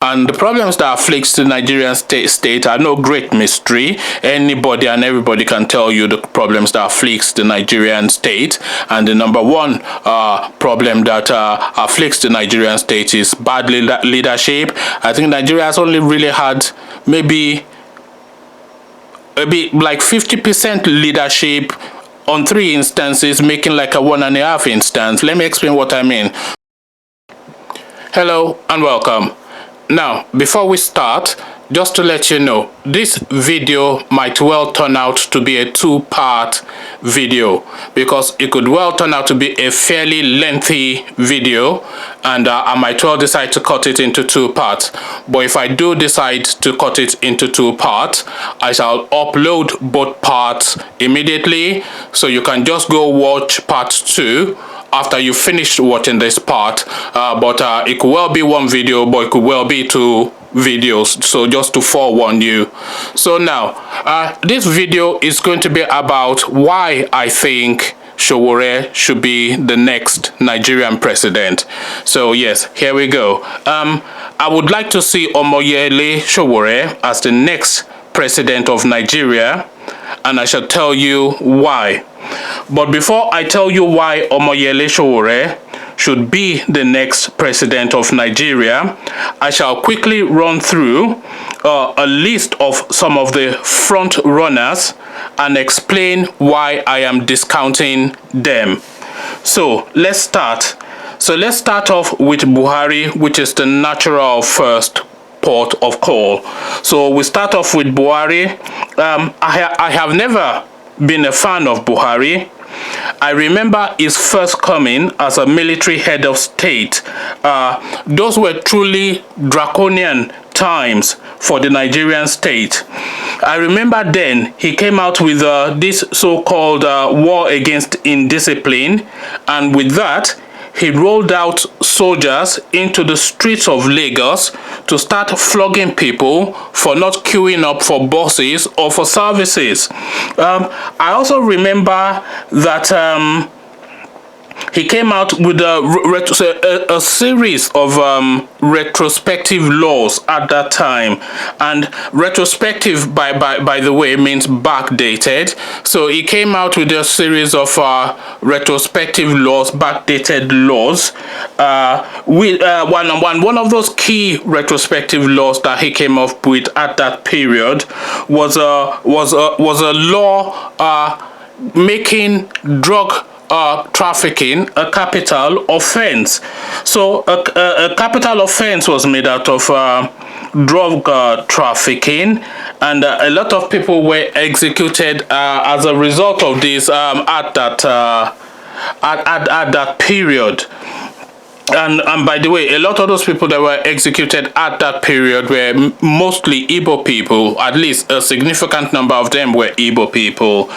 And the problems that afflicts the Nigerian state are no great mystery. Anybody and everybody can tell you the problems that afflicts the Nigerian state. And the number one problem that afflicts the Nigerian state is bad leadership. I think Nigeria has only really had maybe like 50% leadership on 3 instances, making like a 1.5 instance. Let me explain what I mean. Hello and welcome. Now, before we start, just to let you know, this video might well turn out to be a 2-part video because it could well turn out to be a fairly lengthy video, and I might well decide to cut it into 2 parts. But if I do decide to cut it into 2 parts, I shall upload both parts immediately, so you can just go watch part 2 after you finished watching this part. But it could well be 1 video, but it could well be 2 videos, so just to forewarn you. So now this video is going to be about why I think Sowore should be the next Nigerian president. So yes, here we go. I would like to see Omoyele Sowore as the next president of Nigeria, and I shall tell you why. But before I tell you why Omoyele Sowore should be the next president of Nigeria, I shall quickly run through a list of some of the front runners and explain why I am discounting them. So let's start. Let's start off with Buhari, which is the natural first port of call. So we start off with Buhari. I have never been a fan of Buhari. I remember his first coming as a military head of state. Those were truly draconian times for the Nigerian state. I remember then he came out with this so-called war against indiscipline, and with that he rolled out soldiers into the streets of Lagos to start flogging people for not queuing up for buses or for services. I also remember that he came out with a series of retrospective laws at that time, and retrospective by the way means backdated. So he came out with a series of retrospective laws, backdated laws. One of those key retrospective laws that he came up with at that period was a law making drug trafficking a capital offense. So a capital offense was made out of drug trafficking, and a lot of people were executed as a result of this at that period. And by the way, a lot of those people that were executed at that period were mostly Igbo people. At least a significant number of them were Igbo people.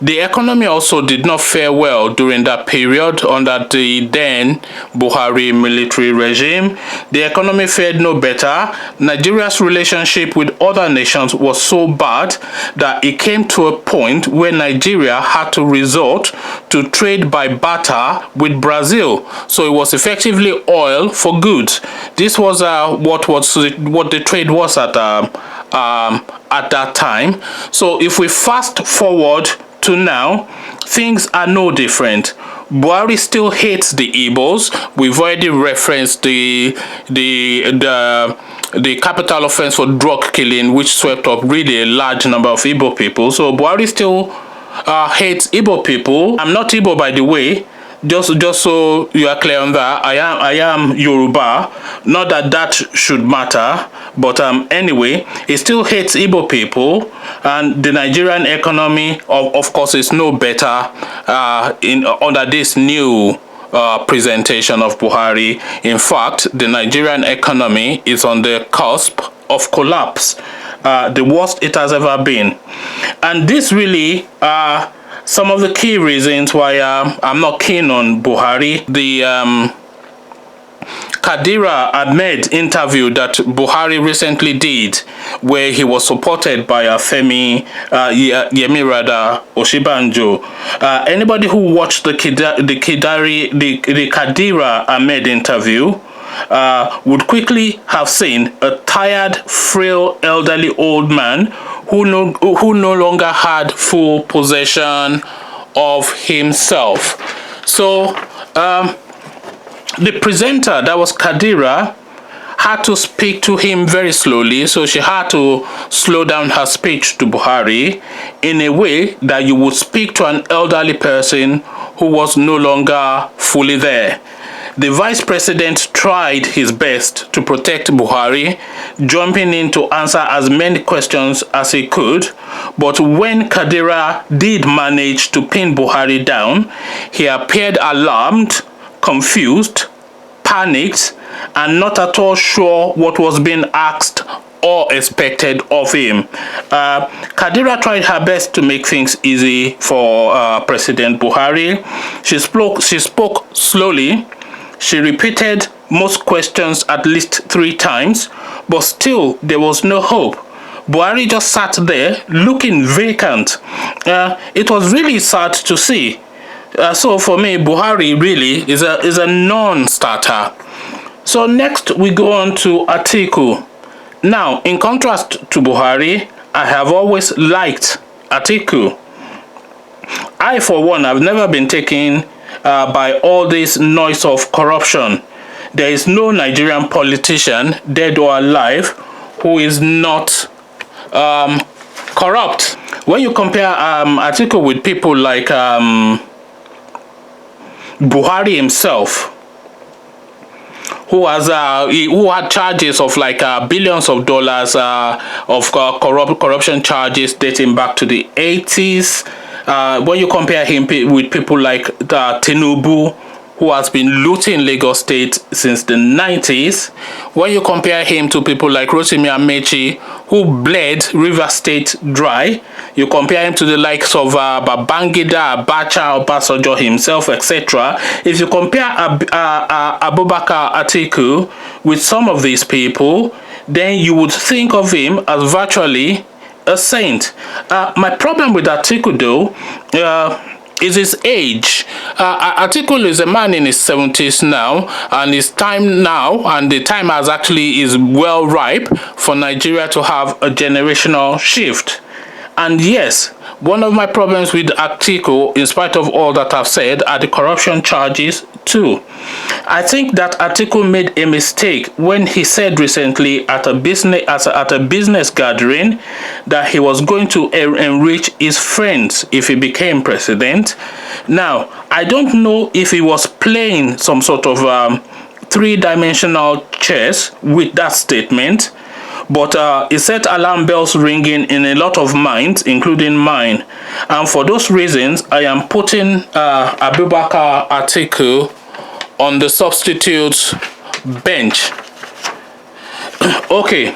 The economy also did not fare well during that period under the then Buhari military regime. The economy fared no better. Nigeria's relationship with other nations was so bad that it came to a point where Nigeria had to resort to trade by barter with Brazil. So it was effectively oil for goods. This was what the trade was at that time. So if we fast forward to now, things are no different. Buhari still hates the Igbos. We've already referenced the capital offense for drug killing, which swept up really a large number of Igbo people. So Buhari still hates Igbo people. I'm not Igbo, by the way. Just so you are clear on that, I am Yoruba. Not that that should matter, but anyway, he still hates Igbo people, and the Nigerian economy, of course, is no better under this new presentation of Buhari. In fact, the Nigerian economy is on the cusp of collapse, the worst it has ever been, and this really some of the key reasons why I'm not keen on Buhari. The Kadira Ahmed interview that Buhari recently did, where he was supported by Femi Yemirada Oshibanjo. Anybody who watched the Kadira Ahmed interview would quickly have seen a tired, frail, elderly old man who no longer had full possession of himself. So the presenter, that was Kadira, had to speak to him very slowly, so she had to slow down her speech to Buhari in a way that you would speak to an elderly person who was no longer fully there. The vice president tried his best to protect Buhari, jumping in to answer as many questions as he could, but when Kadira did manage to pin Buhari down, he appeared alarmed, confused, panicked, and not at all sure what was being asked or expected of him. Kadira tried her best to make things easy for President Buhari. She spoke slowly. She repeated most questions at least 3 times, but still there was no hope. Buhari just sat there looking vacant. It was really sad to see. So for me, Buhari really is a non-starter. So next we go on to Atiku. Now, in contrast to Buhari, I have always liked Atiku. I, for one, have never been taken by all this noise of corruption. There is no Nigerian politician, dead or alive, who is not corrupt. When you compare Atiku with people like Buhari himself, who had charges of like billions of dollars of corruption charges dating back to the 80s. When you compare him with people like Tinubu, who has been looting Lagos State since the 90s. When you compare him to people like Rotimi Amechi, who bled Rivers State dry, you compare him to the likes of Babangida, Abacha, Obasanjo himself, etc. If you compare Abubakar Atiku with some of these people, then you would think of him as virtually a saint. My problem with Atiku, though, is his age. Atiku is a man in his 70s now, and it's time now, and the time is well ripe for Nigeria to have a generational shift. And yes, one of my problems with Atiku, in spite of all that I've said, are the corruption charges too. I think that Atiku made a mistake when he said recently at a business gathering that he was going to enrich his friends if he became president. Now, I don't know if he was playing some sort of 3-dimensional chess with that statement, but it set alarm bells ringing in a lot of minds, including mine. And for those reasons, I am putting Abubakar Atiku on the substitute bench. Okay,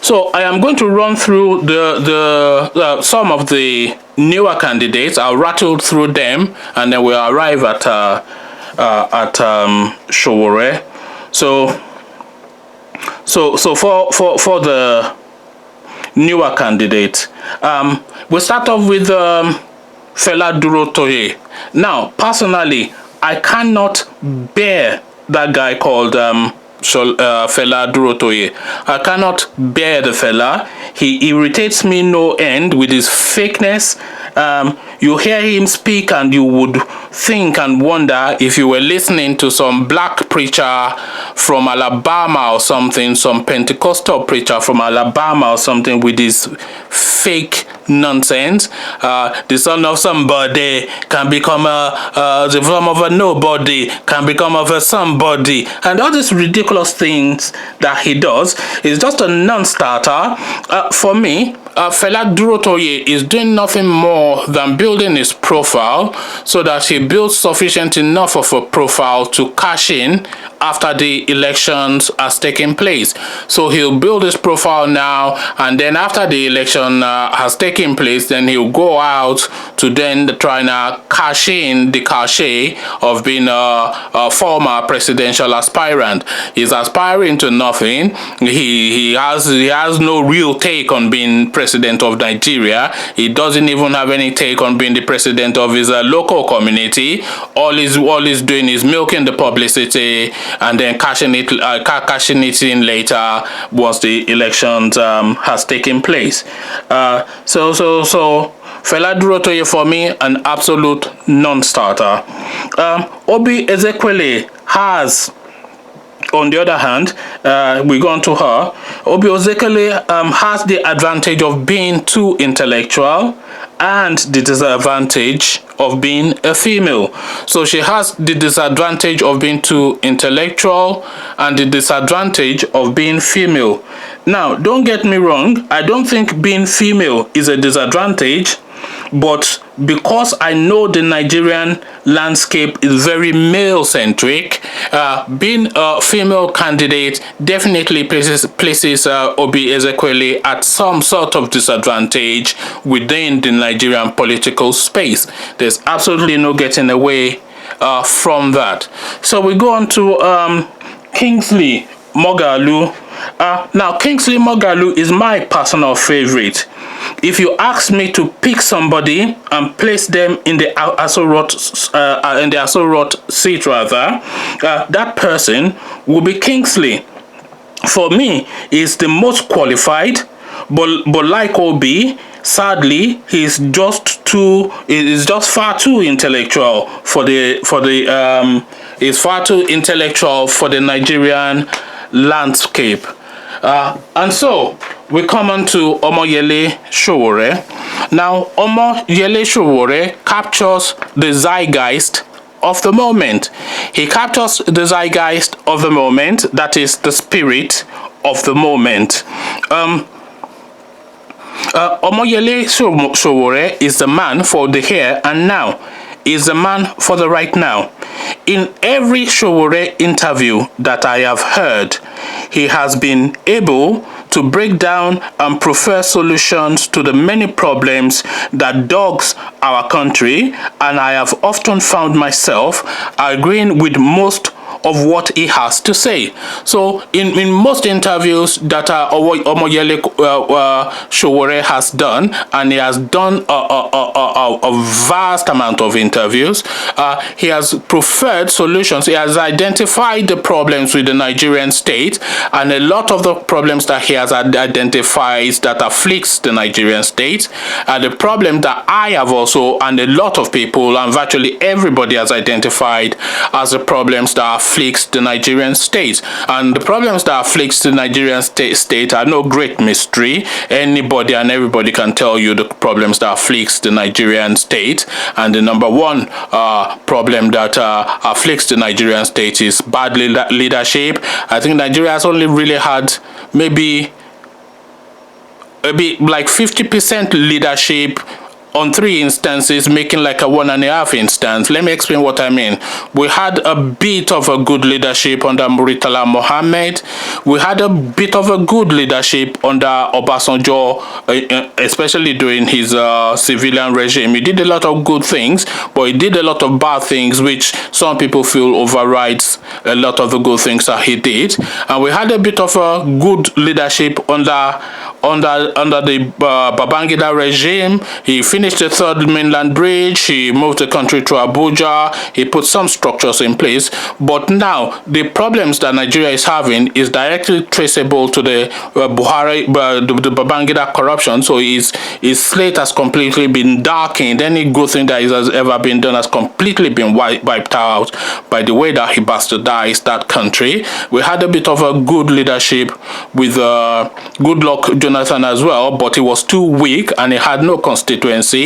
so I am going to run through the some of the newer candidates. I'll rattle through them, and then we'll arrive at Sowore. So for the newer candidate, we'll start off with Fela Durotoye. Now, personally, I cannot bear that guy called Fela Durotoye. I cannot bear the fella. He irritates me no end with his fakeness. You hear him speak and you would think and wonder if you were listening to some black preacher from Alabama or something, some Pentecostal preacher from Alabama or something, with his fake nonsense. The son of somebody can become the form of a nobody, can become of a somebody, and all these ridiculous things that he does is just a non-starter. For me, Fela Durotoye is doing nothing more than building his profile so that he builds sufficient enough of a profile to cash in after the elections has taken place. So he'll build his profile now, and then after the election has taken place, then he'll go out to then try and cash in the cachet of being a former presidential aspirant. He's aspiring to nothing. He has no real take on being president of Nigeria. He doesn't even have any take on being the president of his local community. All he's doing is milking the publicity, and then cashing it in later once the elections has taken place. So Fela Durotoye for me, an absolute non-starter. Obi Ezekwele has, on the other hand, we go on to her. Obi Ezekwele has the advantage of being too intellectual and the disadvantage of being a female. So she has the disadvantage of being too intellectual and the disadvantage of being female. Now, don't get me wrong, I don't think being female is a disadvantage, but because I know the Nigerian landscape is very male-centric, being a female candidate definitely places Obi Ezekwele at some sort of disadvantage within the Nigerian political space. There's absolutely no getting away from that. So we go on to Kingsley Moghalu. Now, Kingsley Moghalu is my personal favorite. If you ask me to pick somebody and place them in the Aso Road seat, rather, that person will be Kingsley. For me, he's the most qualified, but like Obi, sadly, he's just far too intellectual for the he's far too intellectual for the Nigerian landscape. And so we come on to Omoyele Sowore. Now, Omoyele Sowore captures the zeitgeist of the moment. He captures the zeitgeist of the moment, that is the spirit of the moment. Omoyele Sowore is the man for the here and now. Is the man for the right now. In every Sowore interview that I have heard, he has been able to break down and prefer solutions to the many problems that dogs our country, and I have often found myself agreeing with most of what he has to say. So in most interviews that Omoyele Sowore has done, and he has done a vast amount of interviews, he has preferred solutions. He has identified the problems with the Nigerian state, and a lot of the problems that he has identified that afflicts the Nigerian state are the problem that I have also, and a lot of people, and virtually everybody has identified as the problems that afflicts the Nigerian state. And the problems that afflicts the Nigerian state are no great mystery. Anybody and everybody can tell you the problems that afflicts the Nigerian state. And the number one problem that afflicts the Nigerian state is bad leadership. I think Nigeria has only really had maybe like 50% leadership on 3 instances, making like a 1.5 instance. Let me explain what I mean. We had a bit of a good leadership under Muritala Mohammed. We had a bit of a good leadership under Obasanjo, especially during his civilian regime. He did a lot of good things, but he did a lot of bad things, which some people feel overrides a lot of the good things that he did. And we had a bit of a good leadership under the Babangida regime. He finished the third mainland bridge. He moved the country to Abuja. He put some structures in place. But now the problems that Nigeria is having is directly traceable to the Buhari, the Babangida corruption. So his slate has completely been darkened. Any good thing that has ever been done has completely been wiped out by the way that he bastardized that country. We had a bit of a good leadership with Goodluck Jonathan as well, but he was too weak and he had no constituency.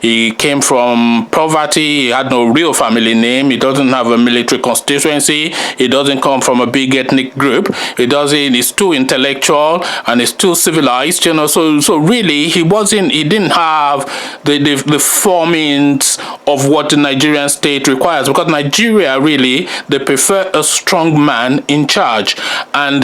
He came from poverty. He had no real family name. He doesn't have a military constituency. He doesn't come from a big ethnic group. He's too intellectual and he's too civilized, you know. So really he didn't have the formings of what the Nigerian state requires, because Nigeria really, they prefer a strong man in charge. And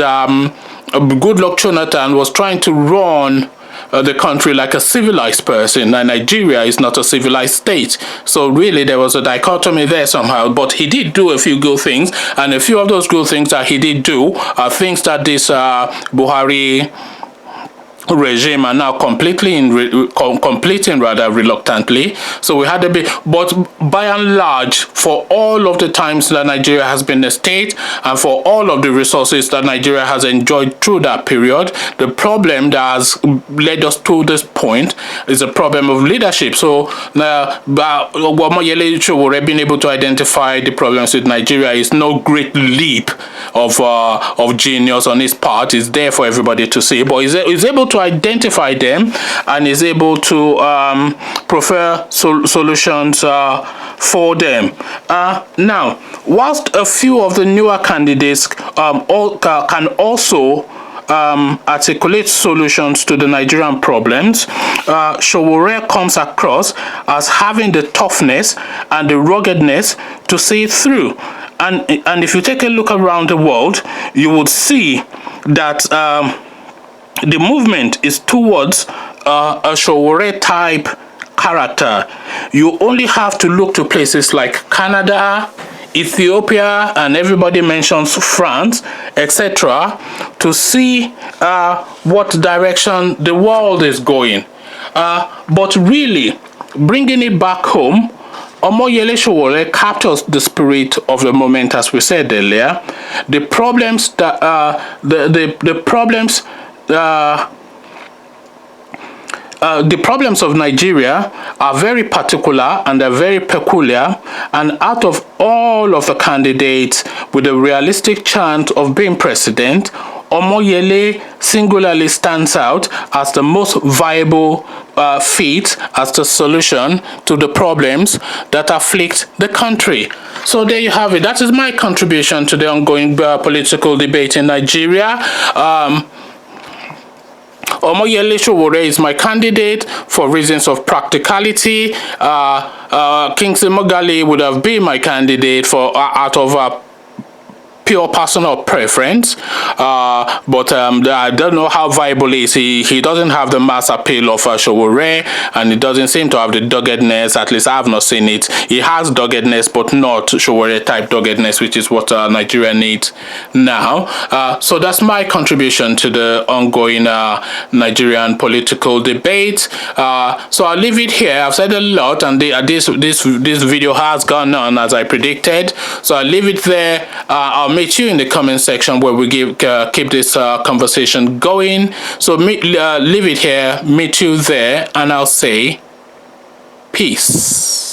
Goodluck Jonathan was trying to run the country like a civilized person, and Nigeria is not a civilized state. So really there was a dichotomy there somehow. But he did do a few good things, and a few of those good things that he did do are things that this Buhari regime are now completing rather reluctantly. So we had a bit, but by and large, for all of the times that Nigeria has been a state and for all of the resources that Nigeria has enjoyed through that period, the problem that has led us to this point is a problem of leadership. So Omoyele Sowore being able to identify the problems with Nigeria is no great leap of genius on his part. It's there for everybody to see, but he's able to identify them and is able to prefer solutions for them. Now, whilst a few of the newer candidates can also articulate solutions to the Nigerian problems, Sowore comes across as having the toughness and the ruggedness to see it through. And if you take a look around the world, you would see that the movement is towards a Sowore type character. You only have to look to places like Canada, Ethiopia, and everybody mentions France, etc., to see what direction the world is going. But really, bringing it back home, Omoyele Sowore captures the spirit of the moment, as we said earlier. The problems that the problems of Nigeria are very particular and they're very peculiar, and out of all of the candidates with a realistic chance of being president, Omoyele singularly stands out as the most viable fit as the solution to the problems that afflict the country. So there you have it. That is my contribution to the ongoing political debate in Nigeria. Omoyele Sowore is my candidate for reasons of practicality. Kingsley Mogale would have been my candidate for out of pure personal preference, but I don't know how viable is he doesn't have the mass appeal of Sowore, and he doesn't seem to have the doggedness. At least I have not seen it. He has doggedness, but not Sowore type doggedness, which is what Nigeria needs now. So that's my contribution to the ongoing Nigerian political debate. So I'll leave it here. I've said a lot, and this video has gone on as I predicted, so I'll leave it there. I'll meet you in the comment section where we keep this conversation going. So leave it here, meet you there, and I'll say peace.